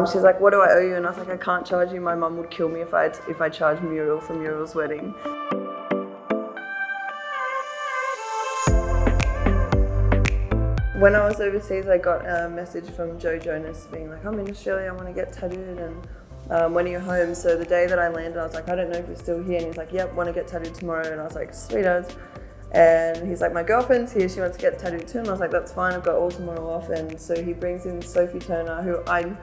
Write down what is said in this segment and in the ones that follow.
She's like, what do I owe you? And I was like, I can't charge you. My mum would kill me if I charged Muriel for Muriel's wedding. When I was overseas, I got a message from Joe Jonas being like, I'm in Australia, I want to get tattooed, and when are you home? So the day that I landed, I was like, I don't know if you're still here. And he's like, yep, want to get tattooed tomorrow. And I was like, sweet as. And he's like, my girlfriend's here, she wants to get tattooed too. And I was like, that's fine, I've got all tomorrow off. And so he brings in Sophie Turner, who I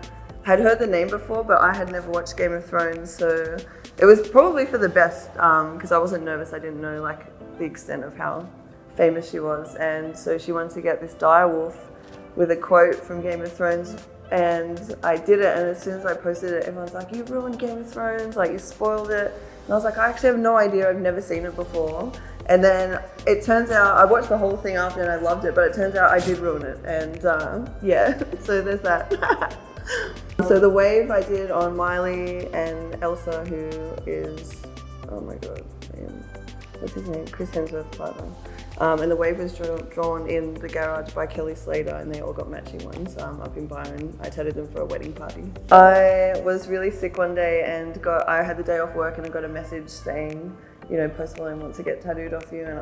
had heard the name before, but I had never watched Game of Thrones. So it was probably for the best, because I wasn't nervous. I didn't know like the extent of how famous she was. And so she wanted to get this direwolf with a quote from Game of Thrones. And I did it, and as soon as I posted it, everyone's like, you ruined Game of Thrones, like you spoiled it. And I was like, I actually have no idea, I've never seen it before. And then it turns out, I watched the whole thing after and I loved it, but it turns out I did ruin it. And yeah, so there's that. So the wave I did on Miley and Elsa, who is, oh my God, what's his name? Chris Hemsworth's partner. And the wave was drawn in the garage by Kelly Slater, and they all got matching ones up in Byron. I tattooed them for a wedding party. I was really sick one day and I had the day off work, and I got a message saying, you know, Post Malone wants to get tattooed off you. And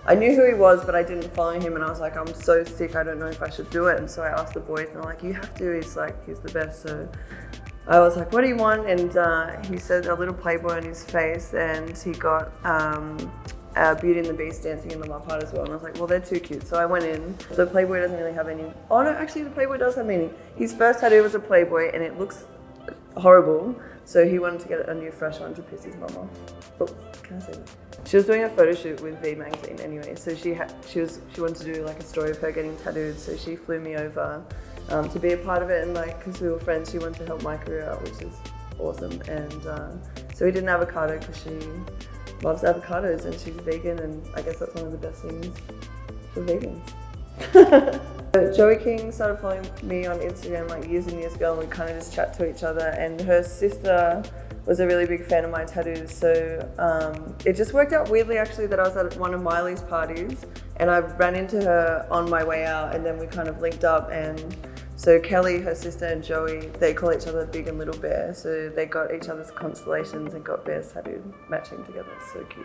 I knew who he was, but I didn't follow him, and I was like, I'm so sick, I don't know if I should do it. And so I asked the boys, and they're like, you have to, he's the best. So I was like, what do you want? And he said a little Playboy on his face, and he got Beauty and the Beast dancing in the love heart as well. And I was like, well, they're too cute. So I went in. The Playboy doesn't really have any, oh no, actually the Playboy does have meaning. His first tattoo was a Playboy, and it looks horrible. So he wanted to get a new fresh one to piss his mum off. Oh, can I say that? She was doing a photo shoot with V magazine anyway, so she wanted to do like a story of her getting tattooed, so she flew me over to be a part of it, and like, because we were friends, she wanted to help my career out, which is awesome. And so we did an avocado because she loves avocados and she's vegan, and I guess that's one of the best things for vegans. Joey King started following me on Instagram like years and years ago, and we kind of just chat to each other, and her sister was a really big fan of my tattoos. So it just worked out weirdly actually that I was at one of Miley's parties and I ran into her on my way out, and then we kind of linked up. And so Kelly, her sister, and Joey, they call each other Big and Little Bear. So they got each other's constellations and got bears tattooed matching together. So cute.